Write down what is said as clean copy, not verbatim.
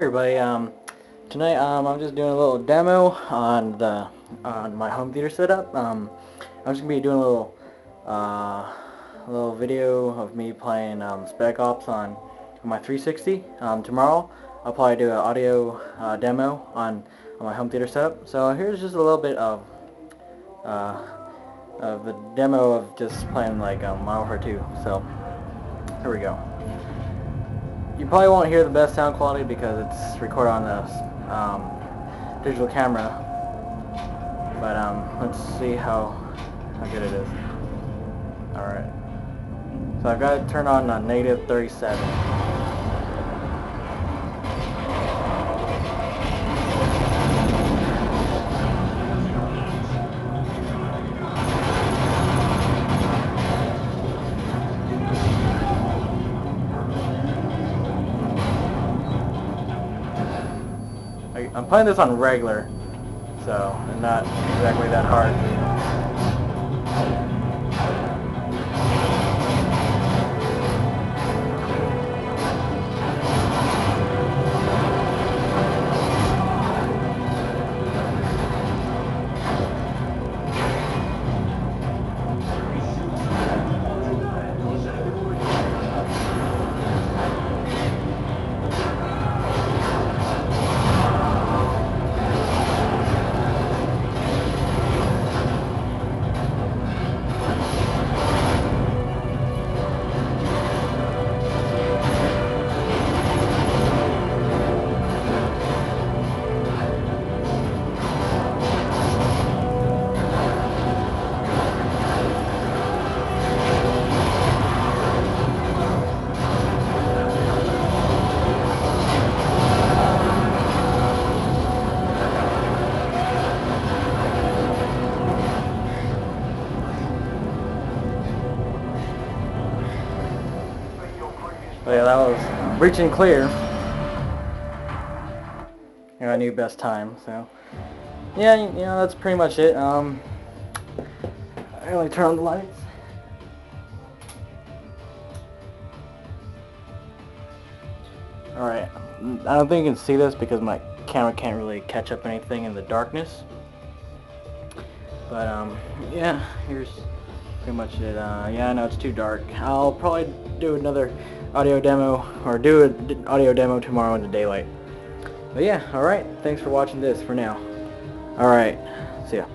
Everybody, tonight I'm just doing a little demo on my home theater setup. I'm just gonna be doing a little video of me playing Spec Ops on my 360. Tomorrow I'll probably do an audio demo on my home theater setup. So here's just a little bit of the demo of just playing like Modern Warfare 2. So here we go. You probably won't hear the best sound quality because it's recorded on the digital camera, but let's see how good it is. Alright, so I've got it turned on negative 37. I'm playing this on regular, so not exactly that hard. But yeah, that was reaching clear. I knew best time, so yeah, that's pretty much it. I only turn on the lights. Alright, I don't think you can see this because my camera can't really catch up anything in the darkness. But yeah, here's pretty much it. Yeah, I know it's too dark. I'll probably do another audio demo, or do an audio demo tomorrow in the daylight. But yeah, alright, thanks for watching this for now. Alright, see ya.